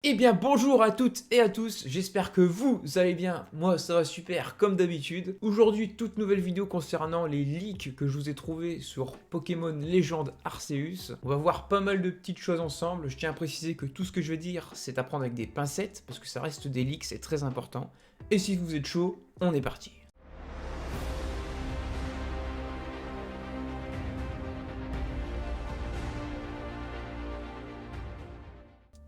Eh bien bonjour à toutes et à tous, j'espère que vous allez bien, moi ça va super comme d'habitude. Aujourd'hui toute nouvelle vidéo concernant les leaks que je vous ai trouvés sur Pokémon Légende Arceus. On va voir pas mal de petites choses ensemble, je tiens à préciser que tout ce que je vais dire c'est à prendre avec des pincettes parce que ça reste des leaks, c'est très important. Et si vous êtes chaud, on est parti.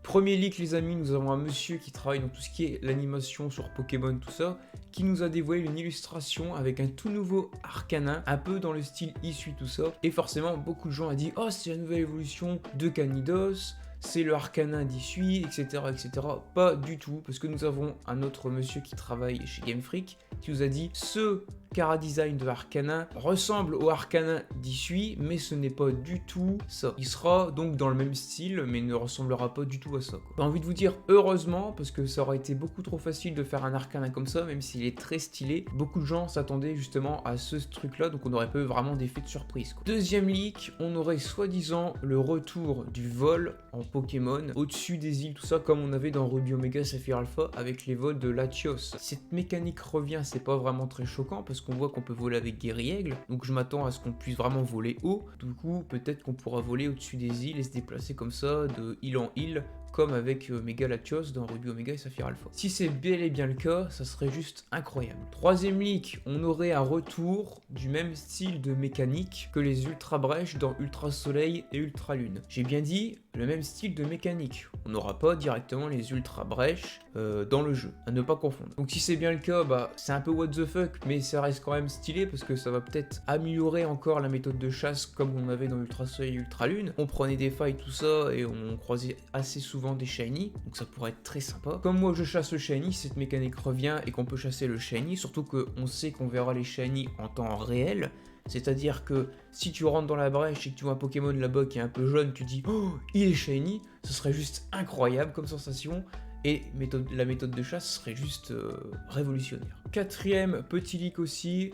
Premier leak les amis, nous avons un monsieur qui travaille dans tout ce qui est l'animation sur Pokémon, tout ça, qui nous a dévoilé une illustration avec un tout nouveau Arcanin, un peu dans le style issu tout ça. Et forcément, beaucoup de gens ont dit « Oh, c'est la nouvelle évolution de Canidos ». C'est le Arcanin d'Issui, etc., etc. Pas du tout, parce que nous avons un autre monsieur qui travaille chez Game Freak qui nous a dit ce Chara Design de Arcanin ressemble au Arcanin d'Issui, mais ce n'est pas du tout ça. Il sera donc dans le même style, mais ne ressemblera pas du tout à ça. J'ai envie de vous dire heureusement, parce que ça aurait été beaucoup trop facile de faire un Arcanin comme ça, même s'il est très stylé. Beaucoup de gens s'attendaient justement à ce truc-là, donc on aurait pas eu vraiment d'effet de surprise. Deuxième leak, on aurait soi-disant le retour du vol en Pokémon au-dessus des îles, tout ça, comme on avait dans Ruby Omega Sapphire Alpha avec les vols de Latios. Cette mécanique revient, c'est pas vraiment très choquant parce qu'on voit qu'on peut voler avec Guériaigle, donc je m'attends à ce qu'on puisse vraiment voler haut. Du coup, peut-être qu'on pourra voler au-dessus des îles et se déplacer comme ça de île en île, comme avec Mega Latios dans Ruby Omega et Sapphire Alpha. Si c'est bel et bien le cas, ça serait juste incroyable. Troisième leak, on aurait un retour du même style de mécanique que les Ultra Brèches dans Ultra Soleil et Ultra Lune. J'ai bien dit le même style de mécanique. On n'aura pas directement les Ultra Brèches dans le jeu, à ne pas confondre. Donc si c'est bien le cas, bah c'est un peu what the fuck, mais ça reste quand même stylé parce que ça va peut-être améliorer encore la méthode de chasse comme on avait dans Ultra Soleil et Ultra Lune. On prenait des failles, tout ça, et on croisait assez souvent des shiny, donc ça pourrait être très sympa. Comme moi je chasse le shiny, cette mécanique revient et qu'on peut chasser le shiny, surtout qu'on sait qu'on verra les shiny en temps réel. C'est-à-dire que si tu rentres dans la brèche et que tu vois un Pokémon là-bas qui est un peu jaune, tu dis « Oh, il est shiny !» Ce serait juste incroyable comme sensation. Et la méthode de chasse serait juste révolutionnaire. Quatrième petit leak aussi,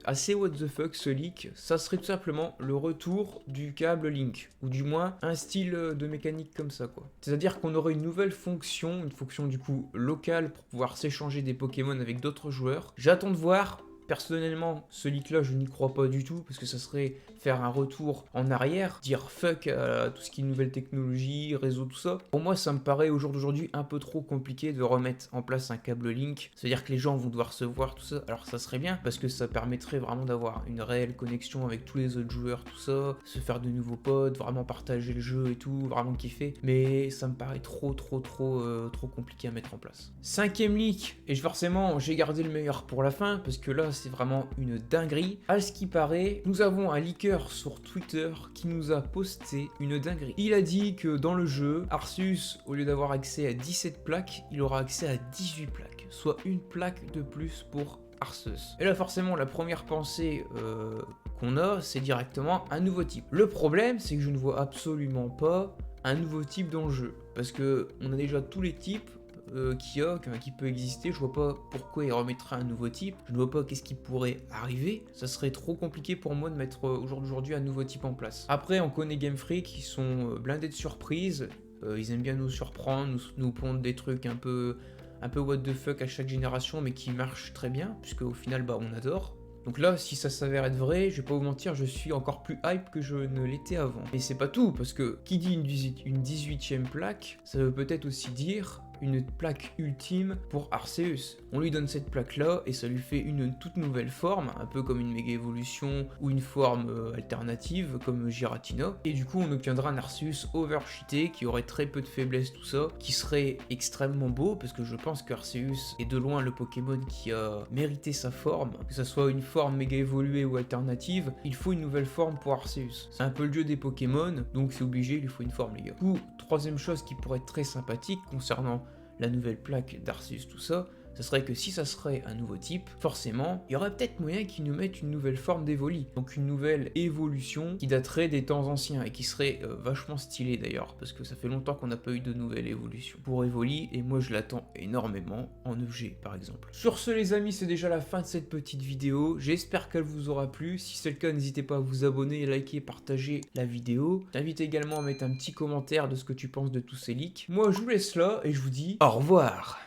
assez what the fuck ce leak, ça serait tout simplement le retour du câble Link, ou du moins un style de mécanique comme ça quoi. C'est-à-dire qu'on aurait une nouvelle fonction, une fonction du coup locale pour pouvoir s'échanger des Pokémon avec d'autres joueurs. J'attends de voir. Personnellement, ce leak-là, je n'y crois pas du tout, parce que ça serait faire un retour en arrière, dire fuck à tout ce qui est nouvelle technologie, réseau, tout ça. Pour moi, ça me paraît au jour d'aujourd'hui un peu trop compliqué de remettre en place un câble Link. C'est-à-dire que les gens vont devoir se voir, tout ça. Alors ça serait bien, parce que ça permettrait vraiment d'avoir une réelle connexion avec tous les autres joueurs, tout ça, se faire de nouveaux potes, vraiment partager le jeu et tout, vraiment kiffer. Mais ça me paraît trop compliqué à mettre en place. Cinquième leak, et forcément, j'ai gardé le meilleur pour la fin, parce que là, c'est vraiment une dinguerie. À ce qui paraît, nous avons un leaker sur Twitter qui nous a posté une dinguerie. Il a dit que dans le jeu, Arceus, au lieu d'avoir accès à 17 plaques, il aura accès à 18 plaques, soit une plaque de plus pour Arceus. Et là forcément la première pensée qu'on a, c'est directement un nouveau type. Le problème, c'est que je ne vois absolument pas un nouveau type dans le jeu, parce que on a déjà tous les types qui peut exister. Je vois pas pourquoi il remettrait un nouveau type, je ne vois pas qu'est-ce qui pourrait arriver. Ça serait trop compliqué pour moi de mettre au jour d'aujourd'hui un nouveau type en place. Après, on connaît Game Freak, ils sont blindés de surprises, ils aiment bien nous surprendre, nous pondre des trucs un peu what the fuck à chaque génération, mais qui marchent très bien, puisque au final bah on adore. Donc là, si ça s'avère être vrai, je vais pas vous mentir, je suis encore plus hype que je ne l'étais avant. Et c'est pas tout, parce que qui dit une 18e plaque, ça veut peut-être aussi dire une plaque ultime pour Arceus. On lui donne cette plaque là et ça lui fait une toute nouvelle forme, un peu comme une méga évolution ou une forme alternative comme Giratina. Et du coup on obtiendra un Arceus overcheaté qui aurait très peu de faiblesse, tout ça, qui serait extrêmement beau parce que je pense qu'Arceus est de loin le Pokémon qui a mérité sa forme, que ça soit une forme méga évoluée ou alternative, il faut une nouvelle forme pour Arceus. C'est un peu le dieu des Pokémon, donc c'est obligé, il lui faut une forme les gars. Du coup, troisième chose qui pourrait être très sympathique concernant la nouvelle plaque d'Arceus, tout ça, ce serait que si ça serait un nouveau type, forcément, il y aurait peut-être moyen qu'ils nous mettent une nouvelle forme d'Evoli. Donc une nouvelle évolution qui daterait des temps anciens et qui serait vachement stylée d'ailleurs, parce que ça fait longtemps qu'on n'a pas eu de nouvelle évolution pour Evoli, et moi je l'attends énormément en EG par exemple. Sur ce les amis, c'est déjà la fin de cette petite vidéo, j'espère qu'elle vous aura plu. Si c'est le cas, n'hésitez pas à vous abonner, liker, partager la vidéo. Je t'invite également à mettre un petit commentaire de ce que tu penses de tous ces leaks. Moi je vous laisse là et je vous dis au revoir.